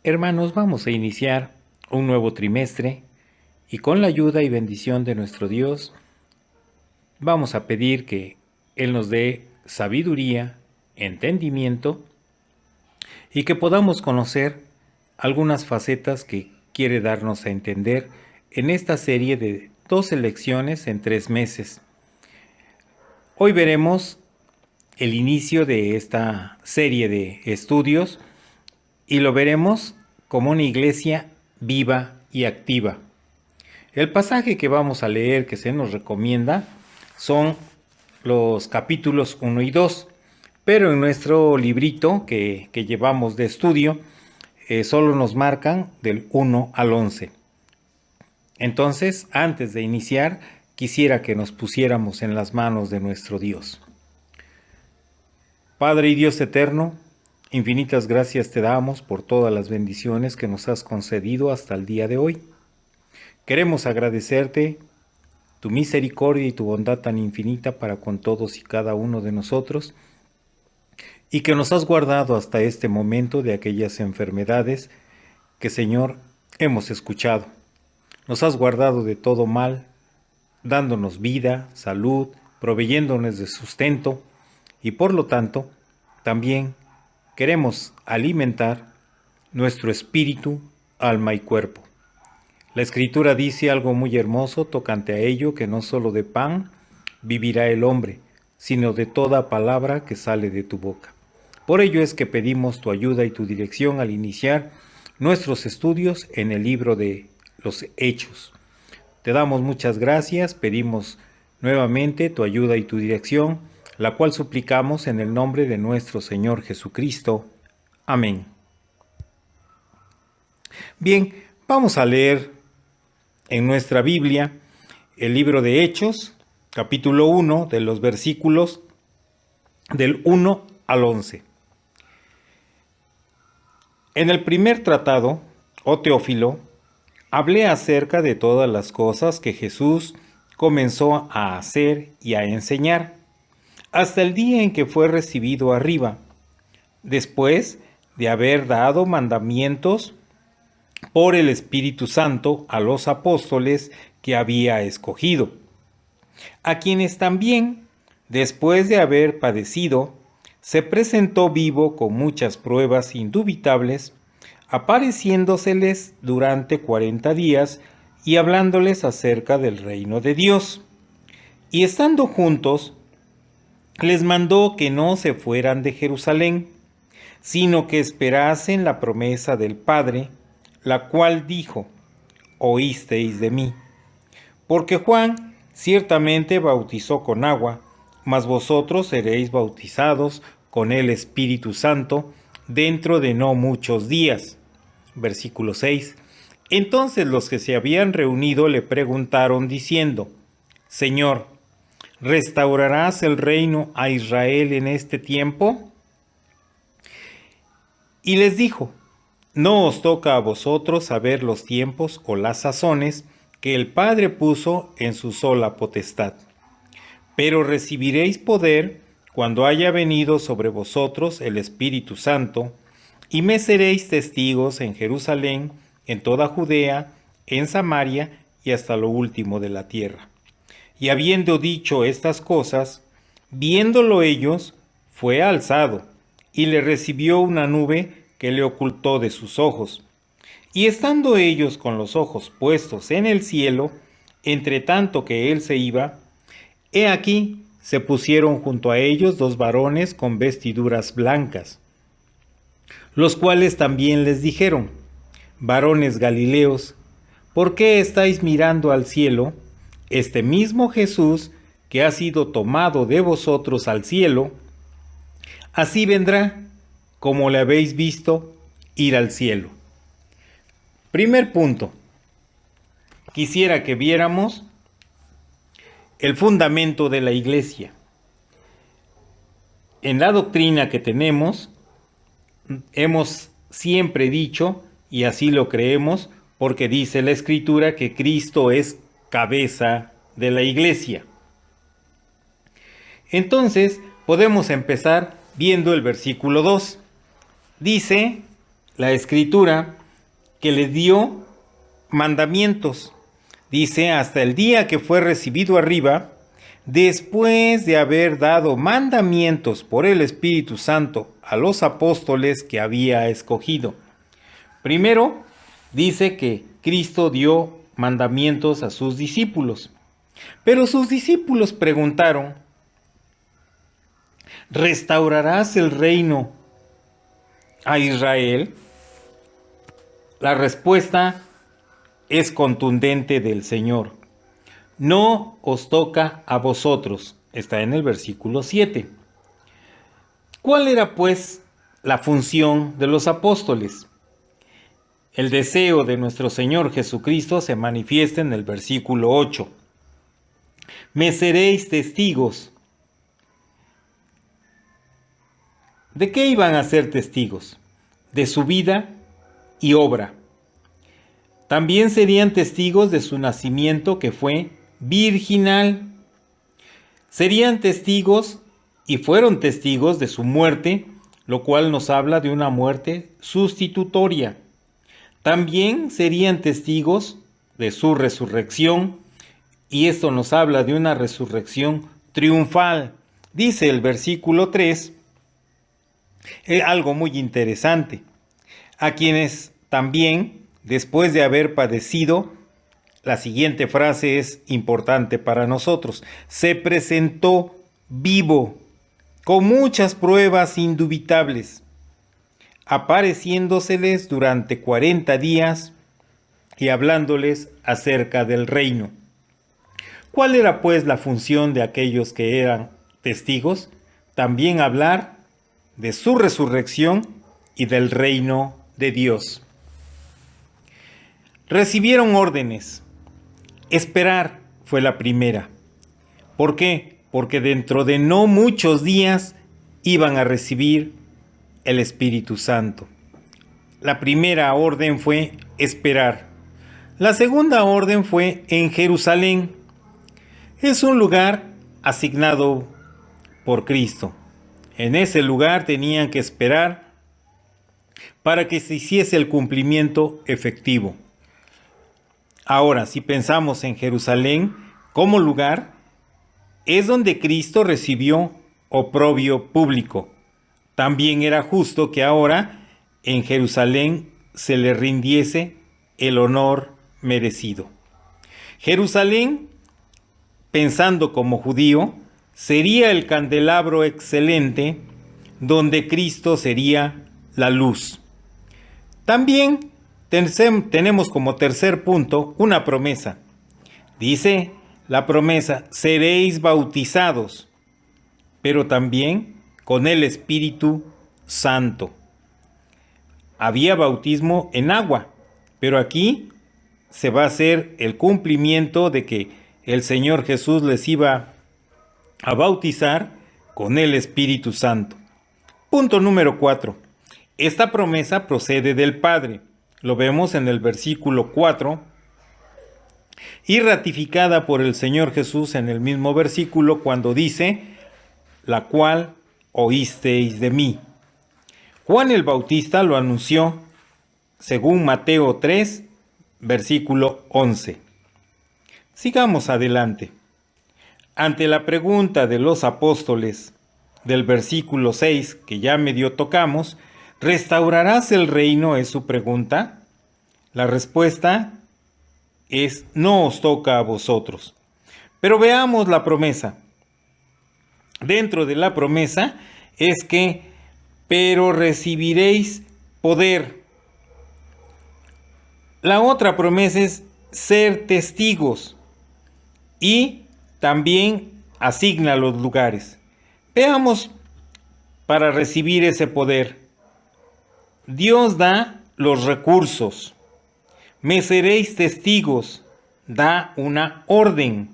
Hermanos, vamos a iniciar un nuevo trimestre y con la ayuda y bendición de nuestro Dios, vamos a pedir que Él nos dé sabiduría, entendimiento y que podamos conocer algunas facetas que quiere darnos a entender en esta serie de 12 lecciones en 3 meses. Hoy veremos el inicio de esta serie de estudios y lo veremos como una iglesia viva y activa. El pasaje que vamos a leer que se nos recomienda son los capítulos 1 y 2, pero en nuestro librito que llevamos de estudio solo nos marcan del 1 al 11. Entonces, antes de iniciar, quisiera que nos pusiéramos en las manos de nuestro Dios. Padre y Dios eterno, infinitas gracias te damos por todas las bendiciones que nos has concedido hasta el día de hoy. Queremos agradecerte tu misericordia y tu bondad tan infinita para con todos y cada uno de nosotros, y que nos has guardado hasta este momento de aquellas enfermedades que, Señor, hemos escuchado. Nos has guardado de todo mal, dándonos vida, salud, proveyéndonos de sustento, y por lo tanto, también queremos alimentar nuestro espíritu, alma y cuerpo. La Escritura dice algo muy hermoso tocante a ello, que no solo de pan vivirá el hombre, sino de toda palabra que sale de tu boca. Por ello es que pedimos tu ayuda y tu dirección al iniciar nuestros estudios en el libro de los Hechos. Te damos muchas gracias, pedimos nuevamente tu ayuda y tu dirección, la cual suplicamos en el nombre de nuestro Señor Jesucristo. Amén. Bien, vamos a leer en nuestra Biblia el libro de Hechos, capítulo 1, de los versículos del 1 al 11. En el primer tratado, oh Teófilo, hablé acerca de todas las cosas que Jesús comenzó a hacer y a enseñar, hasta el día en que fue recibido arriba, después de haber dado mandamientos por el Espíritu Santo a los apóstoles que había escogido, a quienes también, después de haber padecido, se presentó vivo con muchas pruebas indubitables, apareciéndoseles durante 40 días y hablándoles acerca del reino de Dios. Y estando juntos, les mandó que no se fueran de Jerusalén, sino que esperasen la promesa del Padre, la cual dijo: oísteis de mí. Porque Juan ciertamente bautizó con agua, mas vosotros seréis bautizados con el Espíritu Santo dentro de no muchos días. Versículo 6. Entonces los que se habían reunido le preguntaron diciendo: Señor, ¿restaurarás el reino a Israel en este tiempo? Y les dijo: no os toca a vosotros saber los tiempos o las sazones que el Padre puso en su sola potestad. Pero recibiréis poder cuando haya venido sobre vosotros el Espíritu Santo, y me seréis testigos en Jerusalén, en toda Judea, en Samaria y hasta lo último de la tierra. Y habiendo dicho estas cosas, viéndolo ellos, fue alzado, y le recibió una nube que le ocultó de sus ojos. Y estando ellos con los ojos puestos en el cielo, entre tanto que él se iba, he aquí se pusieron junto a ellos 2 varones con vestiduras blancas, los cuales también les dijeron: varones Galileos, ¿por qué estáis mirando al cielo? Este mismo Jesús, que ha sido tomado de vosotros al cielo, así vendrá, como le habéis visto ir al cielo. Primer punto. Quisiera que viéramos el fundamento de la iglesia. En la doctrina que tenemos, hemos siempre dicho, y así lo creemos, porque dice la Escritura que Cristo es cabeza de la iglesia. Entonces, podemos empezar viendo el versículo 2. Dice la Escritura que le dio mandamientos. Dice, hasta el día que fue recibido arriba, después de haber dado mandamientos por el Espíritu Santo a los apóstoles que había escogido. Primero, dice que Cristo dio mandamientos a sus discípulos. Pero sus discípulos preguntaron, ¿restaurarás el reino a Israel? La respuesta es contundente del Señor. No os toca a vosotros. Está en el versículo 7. ¿Cuál era pues la función de los apóstoles? El deseo de nuestro Señor Jesucristo se manifiesta en el versículo 8. Me seréis testigos. ¿De qué iban a ser testigos? De su vida y obra. También serían testigos de su nacimiento, que fue virginal. Serían testigos y fueron testigos de su muerte, lo cual nos habla de una muerte sustitutoria. También serían testigos de su resurrección, y esto nos habla de una resurrección triunfal. Dice el versículo 3, algo muy interesante, a quienes también, después de haber padecido, la siguiente frase es importante para nosotros, se presentó vivo, con muchas pruebas indubitables, apareciéndoseles durante 40 días y hablándoles acerca del reino. ¿Cuál era pues la función de aquellos que eran testigos? También hablar de su resurrección y del reino de Dios. Recibieron órdenes. Esperar fue la primera. ¿Por qué? Porque dentro de no muchos días iban a recibir el Espíritu Santo. La primera orden fue esperar. La segunda orden fue en Jerusalén. Es un lugar asignado por Cristo. En ese lugar tenían que esperar para que se hiciese el cumplimiento efectivo. Ahora, si pensamos en Jerusalén como lugar, es donde Cristo recibió oprobio público. También era justo que ahora en Jerusalén se le rindiese el honor merecido. Jerusalén, pensando como judío, sería el candelabro excelente donde Cristo sería la luz. También tenemos como tercer punto una promesa. Dice la promesa, seréis bautizados, pero también con el Espíritu Santo. Había bautismo en agua, pero aquí se va a hacer el cumplimiento de que el Señor Jesús les iba a bautizar con el Espíritu Santo. Punto número 4. Esta promesa procede del Padre. Lo vemos en el versículo 4 y ratificada por el Señor Jesús en el mismo versículo cuando dice, la cual oísteis de mí. Juan el Bautista lo anunció según Mateo 3, versículo 11. Sigamos adelante. Ante la pregunta de los apóstoles del versículo 6, que ya medio tocamos, ¿restaurarás el reino? Es su pregunta. La respuesta es, no os toca a vosotros. Pero veamos la promesa. Dentro de la promesa es que, pero recibiréis poder. La otra promesa es ser testigos y también asigna los lugares. Veamos para recibir ese poder. Dios da los recursos. Me seréis testigos. Da una orden.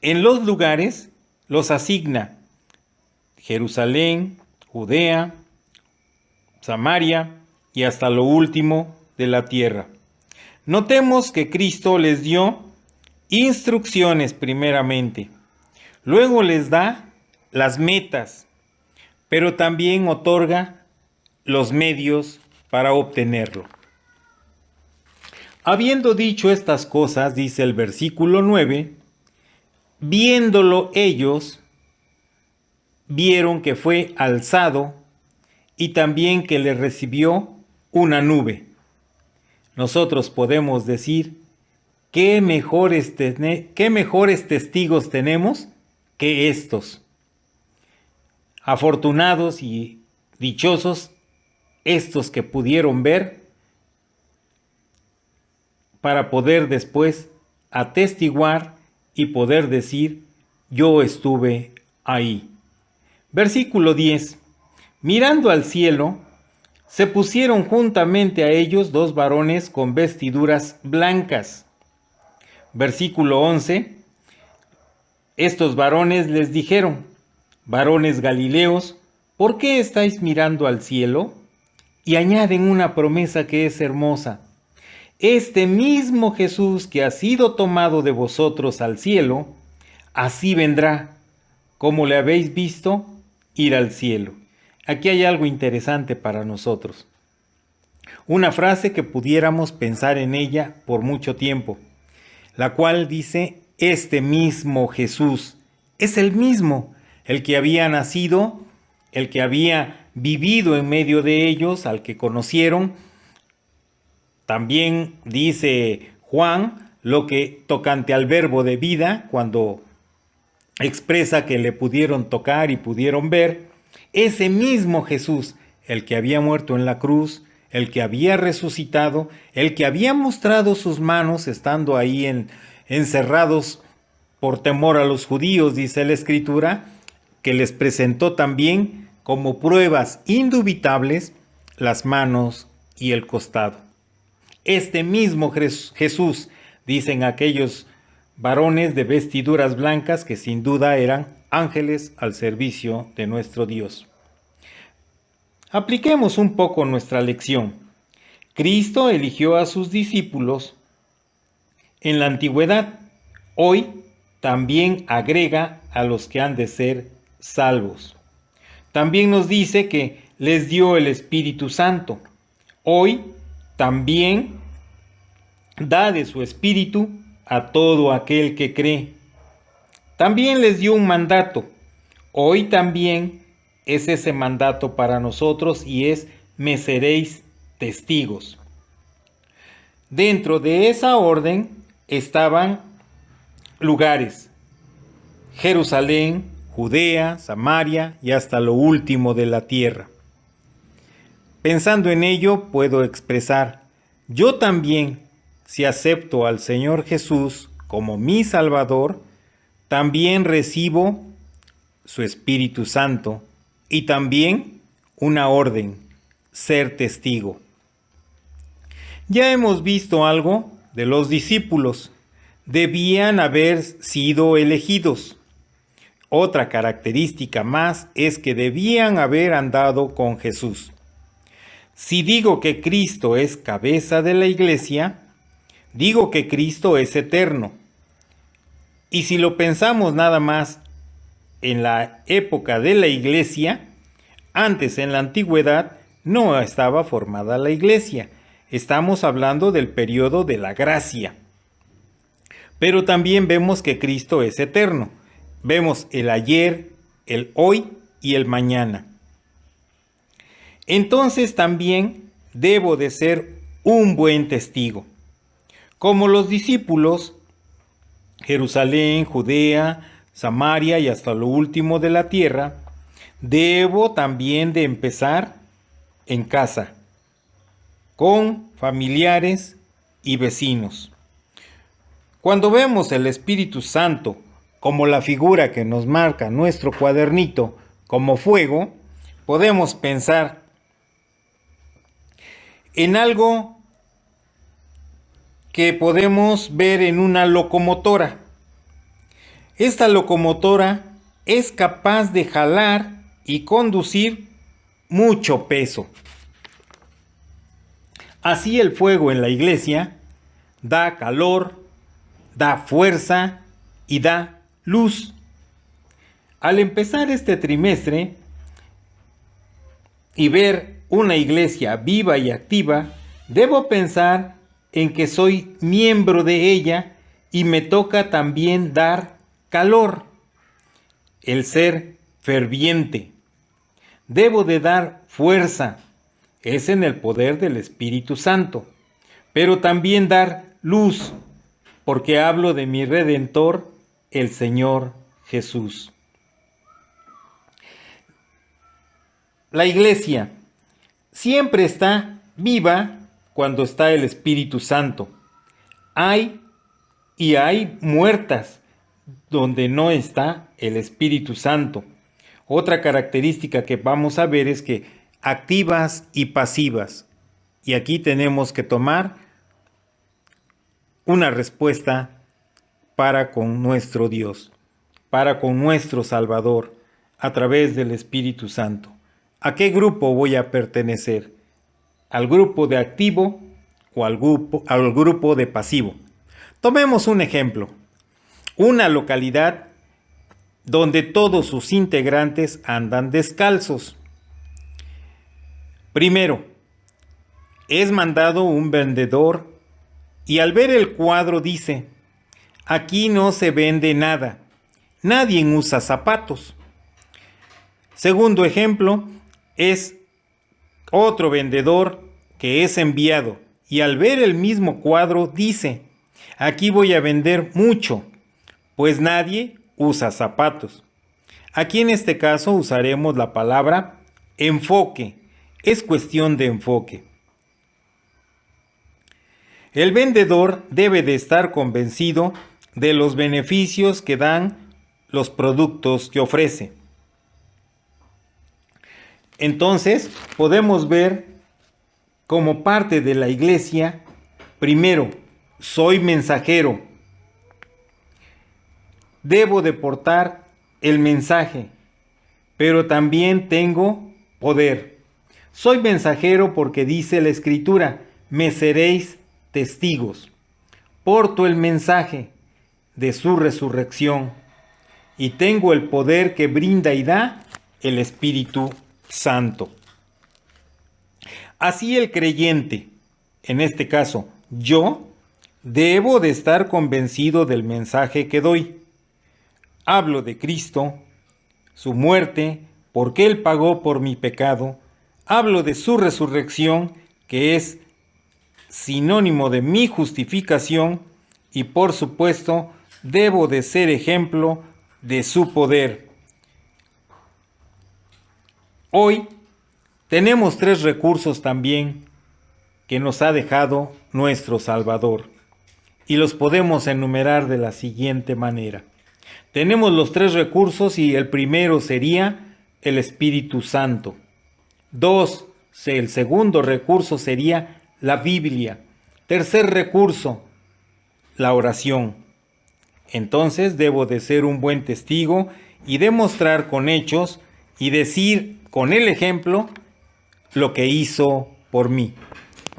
En los lugares los asigna. Jerusalén, Judea, Samaria y hasta lo último de la tierra. Notemos que Cristo les dio instrucciones primeramente. Luego les da las metas, pero también otorga los medios para obtenerlo. Habiendo dicho estas cosas, dice el versículo 9, viéndolo ellos, vieron que fue alzado y también que le recibió una nube. Nosotros podemos decir, ¿qué mejores testigos tenemos que estos? Afortunados y dichosos estos que pudieron ver para poder después atestiguar y poder decir, yo estuve ahí. Versículo 10. Mirando al cielo, se pusieron juntamente a ellos dos varones con vestiduras blancas. Versículo 11. Estos varones les dijeron, varones galileos, ¿por qué estáis mirando al cielo? Y añaden una promesa que es hermosa. Este mismo Jesús que ha sido tomado de vosotros al cielo, así vendrá, como le habéis visto ir al cielo. Aquí hay algo interesante para nosotros. Una frase que pudiéramos pensar en ella por mucho tiempo, la cual dice, este mismo Jesús es el mismo, el que había nacido, el que había vivido en medio de ellos, al que conocieron. También dice Juan lo que tocante al verbo de vida, cuando expresa que le pudieron tocar y pudieron ver. Ese mismo Jesús, el que había muerto en la cruz, el que había resucitado, el que había mostrado sus manos estando ahí encerrados por temor a los judíos, dice la Escritura, que les presentó también como pruebas indubitables las manos y el costado. Este mismo Jesús, dicen aquellos varones de vestiduras blancas que sin duda eran ángeles al servicio de nuestro Dios. Apliquemos un poco nuestra lección. Cristo eligió a sus discípulos en la antigüedad. Hoy también agrega a los que han de ser salvos. También nos dice que les dio el Espíritu Santo. Hoy también da de su Espíritu a todo aquel que cree. También les dio un mandato. Hoy también es ese mandato para nosotros y es: me seréis testigos. Dentro de esa orden estaban lugares: Jerusalén, Judea, Samaria y hasta lo último de la tierra. Pensando en ello, puedo expresar: yo también, si acepto al Señor Jesús como mi Salvador, también recibo su Espíritu Santo y también una orden: ser testigo. Ya hemos visto algo de los discípulos. Debían haber sido elegidos. Otra característica más es que debían haber andado con Jesús. Si digo que Cristo es cabeza de la iglesia, digo que Cristo es eterno. Y si lo pensamos nada más en la época de la iglesia, antes en la antigüedad no estaba formada la iglesia. Estamos hablando del periodo de la gracia. Pero también vemos que Cristo es eterno. Vemos el ayer, el hoy y el mañana. Entonces también debo de ser un buen testigo. Como los discípulos, Jerusalén, Judea, Samaria y hasta lo último de la tierra, debo también de empezar en casa, con familiares y vecinos. Cuando vemos el Espíritu Santo como la figura que nos marca nuestro cuadernito como fuego, podemos pensar en algo que podemos ver en una locomotora. Esta locomotora es capaz de jalar y conducir mucho peso. Así el fuego en la iglesia da calor, da fuerza y da luz. Al empezar este trimestre y ver una iglesia viva y activa, debo pensar en que soy miembro de ella y me toca también dar calor, el ser ferviente. Debo de dar fuerza, es en el poder del Espíritu Santo, pero también dar luz, porque hablo de mi Redentor, el Señor Jesús. La iglesia siempre está viva cuando está el Espíritu Santo. Hay muertas donde no está el Espíritu Santo. Otra característica que vamos a ver es que activas y pasivas. Y aquí tenemos que tomar una respuesta para con nuestro Dios, para con nuestro Salvador, a través del Espíritu Santo. ¿A qué grupo voy a pertenecer? ¿Al grupo de activo o al grupo de pasivo? Tomemos un ejemplo. Una localidad donde todos sus integrantes andan descalzos. Primero, es mandado un vendedor y al ver el cuadro dice: aquí no se vende nada, nadie usa zapatos. Segundo ejemplo, es otro vendedor que es enviado y al ver el mismo cuadro dice: aquí voy a vender mucho, pues nadie usa zapatos. Aquí en este caso usaremos la palabra enfoque. Es cuestión de enfoque. El vendedor debe de estar convencido de los beneficios que dan los productos que ofrece. Entonces, podemos ver como parte de la iglesia, primero, soy mensajero. Debo de portar el mensaje, pero también tengo poder. Soy mensajero porque dice la Escritura: me seréis testigos. Porto el mensaje de su resurrección y tengo el poder que brinda y da el Espíritu Santo. Así el creyente, en este caso yo, debo de estar convencido del mensaje que doy. Hablo de Cristo, su muerte, porque Él pagó por mi pecado. Hablo de su resurrección, que es sinónimo de mi justificación, y por supuesto, debo de ser ejemplo de su poder. Hoy tenemos 3 recursos también que nos ha dejado nuestro Salvador, y los podemos enumerar de la siguiente manera. Tenemos los 3 recursos y el primero sería el Espíritu Santo. 2, el segundo recurso sería la Biblia. Tercer recurso, la oración. Entonces debo de ser un buen testigo y demostrar con hechos y decir con el ejemplo lo que hizo por mí.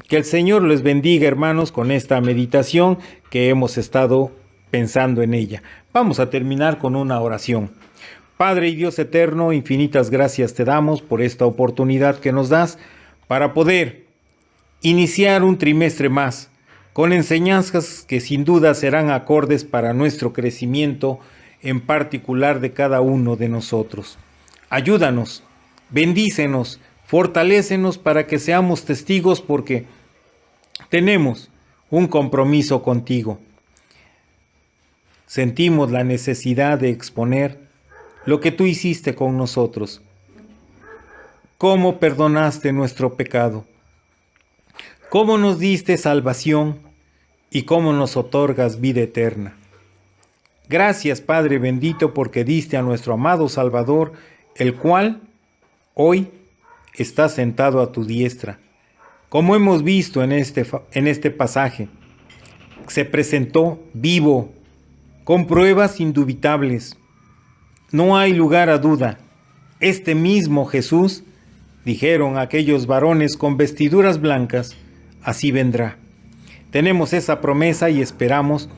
Que el Señor les bendiga, hermanos, con esta meditación que hemos estado pensando en ella. Vamos a terminar con una oración. Padre y Dios eterno, infinitas gracias te damos por esta oportunidad que nos das para poder iniciar un trimestre más con enseñanzas que sin duda serán acordes para nuestro crecimiento, en particular de cada uno de nosotros. Ayúdanos, bendícenos, fortalécenos para que seamos testigos, porque tenemos un compromiso contigo. Sentimos la necesidad de exponer lo que tú hiciste con nosotros, cómo perdonaste nuestro pecado, cómo nos diste salvación y cómo nos otorgas vida eterna. Gracias, Padre bendito, porque diste a nuestro amado Salvador, el cual hoy está sentado a tu diestra. Como hemos visto en este pasaje, se presentó vivo, con pruebas indubitables. No hay lugar a duda. Este mismo Jesús, dijeron aquellos varones con vestiduras blancas, así vendrá. Tenemos esa promesa y esperamos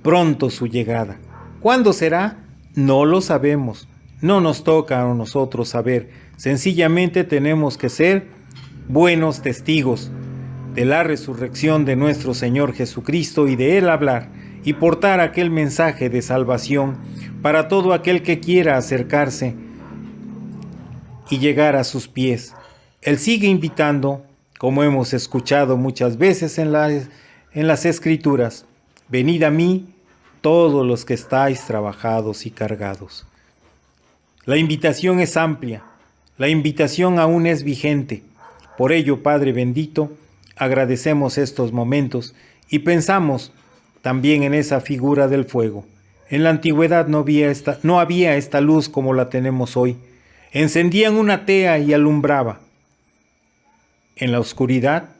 pronto su llegada. ¿Cuándo será? No lo sabemos. No nos toca a nosotros saber. Sencillamente tenemos que ser buenos testigos de la resurrección de nuestro Señor Jesucristo y de Él hablar y portar aquel mensaje de salvación para todo aquel que quiera acercarse y llegar a sus pies. Él sigue invitando, como hemos escuchado muchas veces en las Escrituras: venid a mí todos los que estáis trabajados y cargados. La invitación es amplia, la invitación aún es vigente. Por ello, Padre bendito, agradecemos estos momentos y pensamos también en esa figura del fuego. En la antigüedad no había esta luz como la tenemos hoy. Encendían una tea y alumbraba. En la oscuridad,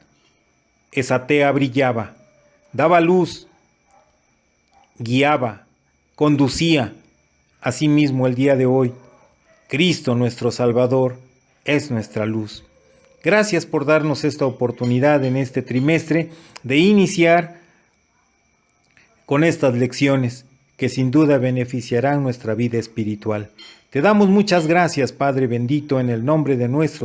esa tea brillaba, daba luz, guiaba, conducía. Asimismo, el día de hoy, Cristo nuestro Salvador es nuestra luz. Gracias por darnos esta oportunidad en este trimestre de iniciar con estas lecciones que sin duda beneficiarán nuestra vida espiritual. Te damos muchas gracias, Padre bendito, en el nombre de nuestro